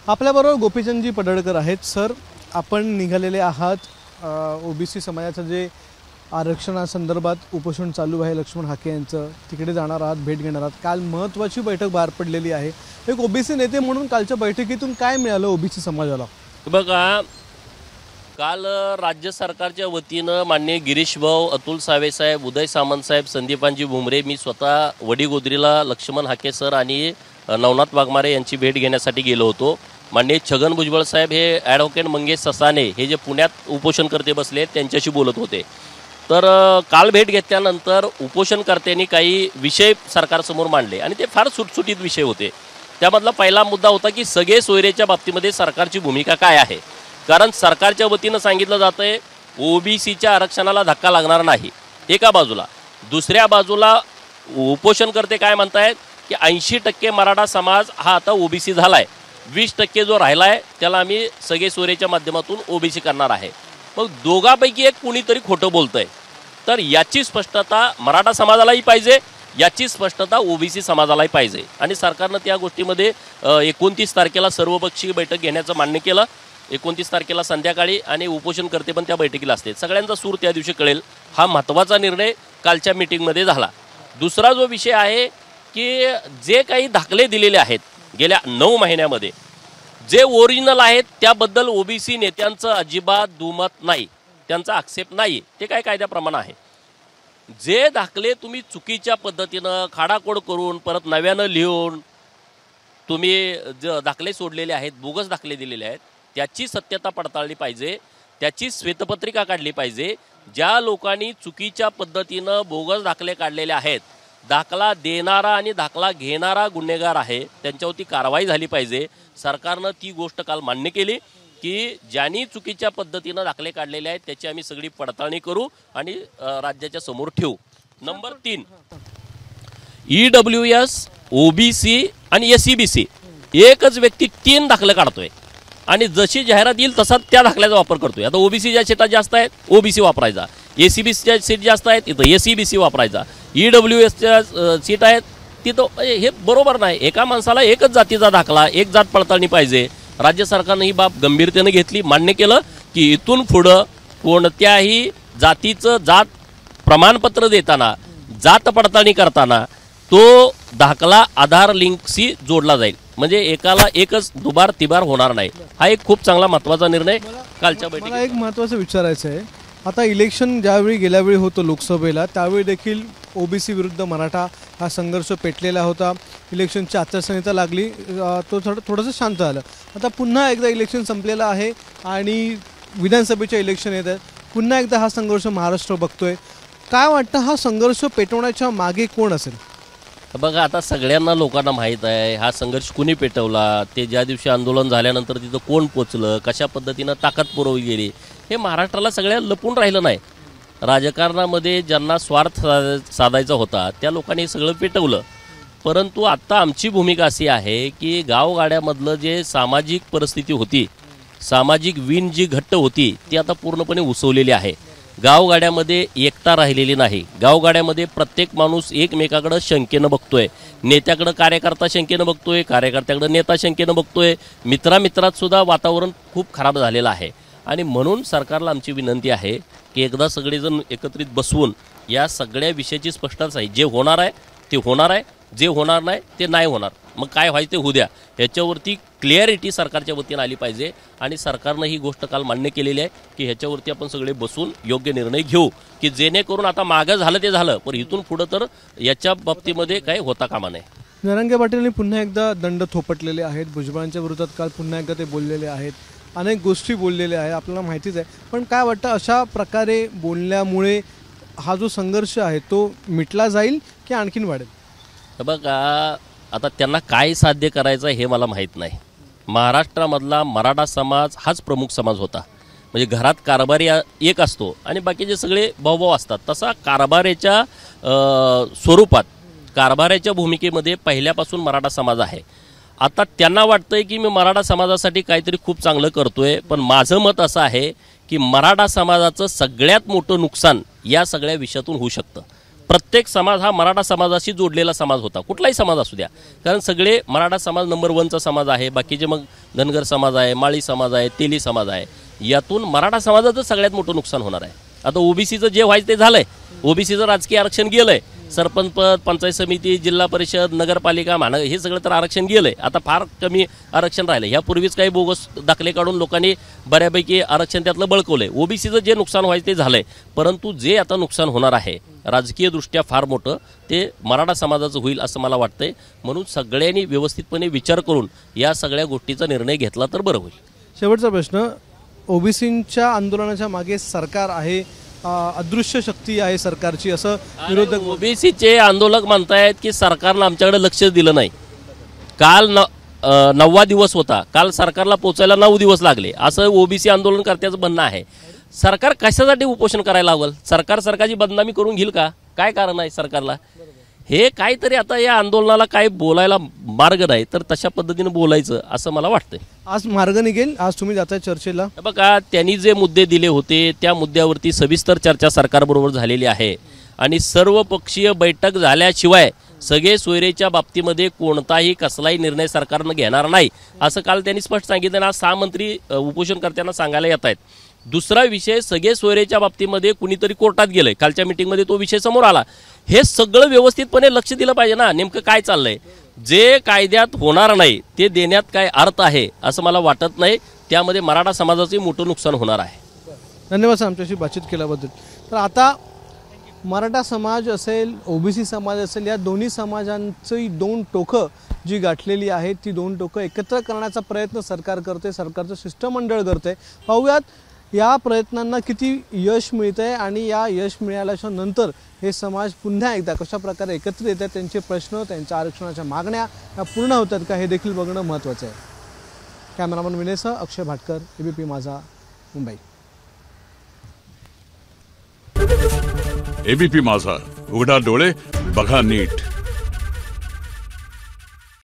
आपल्याबरोबर गोपीचंदजी पडळकर आहेत। सर, आपण निघालेले आहात ओबीसी समाजाचं जे आरक्षणासंदर्भात उपोषण चालू आहे लक्ष्मण हाके यांचं, तिकडे जाणार आहात, भेट घेणार आहात। काल महत्त्वाची बैठक पार पडलेली आहे। एक ओबीसी नेते म्हणून कालच्या बैठकीतून काय मिळालं ओबीसी समाजाला? बघा, काल राज्य सरकारच्या वतीनं माननीय गिरीश भाऊ, अतुल सावे साहेब, उदय सामंत साहेब, संदीपांजी भुमरे, मी स्वतः वडीगोद्रीला लक्ष्मण हाके सर आणि नवनाथ वाघमारे यांची भेट घेण्यासाठी गेलो होतो। माननीय छगन भुजबळ साहेब हे ॲडव्होकेट मंगेश ससाने हे जे पुण्यात उपोषणकर्ते बसले त्यांच्याशी बोलत होते। तर काल भेट घेतल्यानंतर उपोषणकर्त्यांनी काही विषय सरकारसमोर मांडले आणि ते फार सुटसुटीत विषय होते। त्यामधला पहिला मुद्दा होता की सगळे सोयरेच्या बाबतीमध्ये सरकारची भूमिका काय आहे। कारण सरकारच्या वतीनं सांगितलं जातं आहे ओबीसीच्या आरक्षणाला धक्का लागणार नाही एका बाजूला, दुसऱ्या बाजूला उपोषणकर्ते काय म्हणतायत की 80% मराठा समाज हा आता ओबीसी झाला आहे, 20% जो राहिला आहे त्याला आम्ही सगळे सोयरेच्या माध्यमातून ओबीसी करणार आहे। मग दोघांपैकी एक कुणीतरी खोटं बोलतंय, तर याची स्पष्टता मराठा समाजालाही पाहिजे, याची स्पष्टता ओबीसी समाजालाही पाहिजे। आणि सरकारनं त्या गोष्टीमध्ये 29 तारखेला सर्वपक्षीय बैठक घेण्याचं मान्य केलं। 29 तारखेला संध्याकाळी आणि उपोषणकर्ते पण त्या बैठकीला असते, सगळ्यांचा सूर त्या दिवशी कळेल। हा महत्त्वाचा निर्णय कालच्या मीटिंगमध्ये झाला। दुसरा जो विषय आहे की जे काही दाखले दिलेले आहेत गेल्या 9 महिन्यामध्ये जे ओरिजिनल आहेत त्याबद्दल ओबीसी नेत्यांचं अजिबात दुमत नाही, त्यांचा आक्षेप नाही, ते काय कायद्याप्रमाणे आहे। जे दाखले तुम्ही चुकीच्या पद्धतीनं खाडाखोड करून परत नव्यानं लिहून तुम्ही जे दाखले सोडलेले आहेत, बोगस दाखले दिलेले आहेत, त्याची सत्यता पडताळली पाहिजे, त्याची श्वेतपत्रिका काढली पाहिजे। ज्या लोकांनी चुकीच्या पद्धतीनं बोगस दाखले काढलेले आहेत, दाखला देणारा आणि दाखला घेणारा गुन्हेगार आहे, त्यांच्यावरती कारवाई झाली पाहिजे। सरकारनं ती गोष्ट काल मान्य केली की ज्यांनी चुकीच्या पद्धतीनं दाखले काढलेले आहेत त्याची आम्ही सगळी पडताळणी करू आणि राज्याच्या समोर ठेवू। नंबर 3, EWS, ओबीसी आणि SCBC एकच व्यक्ती 3 दाखले काढतोय आणि जशी जाहिरात येईल तसा त्या दाखल्याचा वापर करतोय। आता ओबीसीच्या सीटा जास्त आहेत ओबीसी वापरायचा, SCBCच्या सीट जास्त आहेत तिथं SCBC वापरायचा, EWSच्या सीट आहेत तिथं, हे बरोबर नाही। एका माणसाला एकच जातीचा दाखला, एक जात पडताळणी पाहिजे। राज्य सरकारनं ही बाब गंभीरतेनं घेतली, मान्य केलं की इथून पुढं कोणत्याही जातीचं जात प्रमाणपत्र देताना, जात पडताळणी करताना तो दाखला आधार लिंकशी जोडला जाईल, म्हणजे एकाला एकच दुबार तिबार होणार नाही। हा एक खूप चांगला महत्त्वाचा निर्णय कालच्या बैठकीत। मला एक महत्त्वाचं विचारायचं आहे, आता इलेक्शन ज्यावेळी गेल्यावेळी होतं लोकसभेला त्यावेळी देखील ओबीसी विरुद्ध मराठा हा संघर्ष पेटलेला होता। इलेक्शनची आचारसंहिता लागली, तो थोडंसं शांत झालं। आता पुन्हा एकदा इलेक्शन संपलेलं आहे आणि विधानसभेचे इलेक्शन येत आहेत, पुन्हा एकदा हा संघर्ष महाराष्ट्र बघतोय। काय वाटतं हा संघर्ष पेटवण्याच्या मागे कोण असेल? बघा, आता सगळ्यांना लोकांना माहीत आहे हा संघर्ष कुणी पेटवला, ते ज्या दिवशी आंदोलन झाल्यानंतर तिथं कोण पोचलं, कशा पद्धतीनं ताकद पुरवली गेली, हे महाराष्ट्राला सगळ्या लपून राहिलं नाही। राजकारणामध्ये ज्यांना स्वार्थ साधायचा होता त्या लोकांनी सगळं पेटवलं। परंतु आत्ता आमची भूमिका अशी आहे की गावगाड्यामधलं जे सामाजिक परिस्थिती होती, सामाजिक वीण जी घट्ट होती ती आता पूर्णपणे उसवलेली आहे। गावगाड्यामध्ये एकता राहिलेली नाही, गावगाड्यामध्ये प्रत्येक माणूस एकमेकाकडं शंकेनं बघतोय, नेत्याकडं कार्यकर्ता शंकेनं बघतोय, कार्यकर्त्याकडं नेता शंकेनं बघतोय, मित्रात सुद्धा वातावरण खूप खराब झालेलं आहे। आणि म्हणून सरकारला आमची विनंती आहे की एकदा सगळेजण एकत्रित बसवून या सगळ्या विषयाची स्पष्टता आहे, जे होणार आहे ते होणार आहे, जे होणार नाही ते नाही होणार, मग काय व्हायचं ते होऊ द्या, ह्याच्यावरती क्लिअरिटी सरकारच्या वतीनं आली पाहिजे। आणि सरकारनं ही गोष्ट काल मान्य केलेली आहे की ह्याच्यावरती आपण सगळे बसून योग्य निर्णय घेऊ की जेणेकरून आता मागं झालं ते झालं, पण इथून पुढं तर याच्या बाबतीमध्ये काही होता कामा नये। जरांगे पाटील पुन्हा एकदा दंड थोपटलेले आहेत, भुजबळांच्या विरोधात काल पुन्हा एकदा ते बोललेले आहेत, अनेक गोष्टी बोललेल्या आहेत, आपल्याला माहितीच आहे। पण काय वाटतं अशा प्रकारे बोलल्यामुळे हा जो संघर्ष आहे तो मिटला जाईल की आणखीन वाढेल? बघा, आता त्यांना काय साध्य करायचं हे मला माहीत नाही। महाराष्ट्रामधला मराठा समाज हाच प्रमुख समाज होता, म्हणजे घरात कारभारी एक असतो आणि बाकीचे सगळे भाऊभाऊ असतात, तसा कारभाऱ्याच्या स्वरूपात कारभाऱ्याच्या भूमिकेमध्ये पहिल्यापासून मराठा समाज आहे। आता त्यांना वाटतंय की मी मराठा समाजासाठी काहीतरी खूप चांगलं करतोय, पण माझं मत असं आहे की मराठा समाजाचं सगळ्यात मोठं नुकसान या सगळ्या विषयातून होऊ शकतं। प्रत्येक समाज हा मराठा समाजाशी जोडलेला समाज होता, कुठलाही समाज असू द्या, कारण सगळे मराठा समाज नंबर 1चा समाज आहे. बाकीचे मग धनगर समाज आहे, माळी समाज आहे, तेली समाज आहे. यातून मराठा समाजाचं सगळ्यात मोठं नुकसान होणार आहे. आता ओबीसीचं जे व्हायचं ते झालंय. ओबीसीचं राजकीय आरक्षण गेलंय. सरपंच पद, पंचायत समिती, जिल्हा परिषद, नगरपालिका, महानगर हे सगळं तर आरक्षण गेलंय. आता फार कमी आरक्षण राहिलं. ह्यापूर्वीच काही बोगस दाखले काढून लोकांनी बऱ्यापैकी आरक्षण त्यातलं बळकवलंय. ओबीसीचं जे नुकसान व्हायचं ते झालंय. परंतु जे आता नुकसान होणार आहे राजकीयदृष्ट्या फार मोठं, ते मराठा समाजाचं होईल असं मला वाटतंय. म्हणून सगळ्यांनी व्यवस्थितपणे विचार करून या सगळ्या गोष्टीचा निर्णय घेतला तर बरं होईल. शेवटचा प्रश्न, ओबीसींच्या आंदोलनाच्या मागे सरकार आहे, अदृश्य शक्ती आहे सरकारची, असं विरोधक ओबीसीचे आंदोलक म्हणतायत की सरकारनं आमच्याकडे लक्ष दिलं नाही. काल 9वा दिवस होता, काल सरकारला पोचायला 9 दिवस लागले असं ओबीसी आंदोलनकर्त्याचं म्हणणं आहे. सरकार कशासाठी उपोषण करायला हवं? सरकारची बदनामी करून घेईल का? काय कारण आहे सरकारला? हे काहीतरी आता या आंदोलनाला काय बोलायला मार्ग नाही, तर तशा पद्धतीनं बोलायचं असं मला वाटतंय. आज मार्ग निघेल. आज तुम्ही जाताय चर्चेला. बघा, त्यांनी जे मुद्दे दिले होते त्या मुद्द्यावरती सविस्तर चर्चा सरकारबरोबर झालेली आहे आणि सर्वपक्षीय बैठक झाल्याशिवाय सगळे सोयरेच्या बाबतीमध्ये कोणताही कसलाही निर्णय सरकारनं घेणार नाही असं काल त्यांनी स्पष्ट सांगितलं. आज 6 मंत्री उपोषणकर्त्यांना सांगायला येत आहेत. दुसरा विषय, सगळे सोयरेच्या बाबतीमध्ये कुणीतरी कोर्टात गेलंय. कालच्या मीटिंगमध्ये तो विषय समोर आला. हे सगळं व्यवस्थितपणे लक्ष दिलं पाहिजे ना, नेमकं काय चाललंय. जे कायद्यात होणार नाही ते देण्यात काय अर्थ आहे असं मला वाटत नाही. त्यामध्ये मराठा समाजाचंही मोठं नुकसान होणार आहे. धन्यवाद सर आमच्याशी बातचीत केल्याबद्दल. तर आता मराठा समाज असेल, ओबीसी समाज असेल, या दोन्ही समाजांची 2 टोकं जी गाठलेली आहेत ती 2 टोकं एकत्र करण्याचा प्रयत्न सरकार करते, सरकारचं शिष्टमंडळ करते. पाहूयात या प्रयत्नांना किती यश मिळतंय आणि या यश मिळाल्याच्या नंतर हे समाज पुन्हा एकदा कशा प्रकारे एकत्र येतात, त्यांचे प्रश्न, त्यांच्या आरक्षणाच्या मागण्या या पूर्ण होतात का हे देखील बघणं महत्त्वाचं आहे. कॅमेरामन विनयसह अक्षय भाटकर, एबीपी माझा, मुंबई. एबीपी माझा, उघडा डोळे बघा नीट.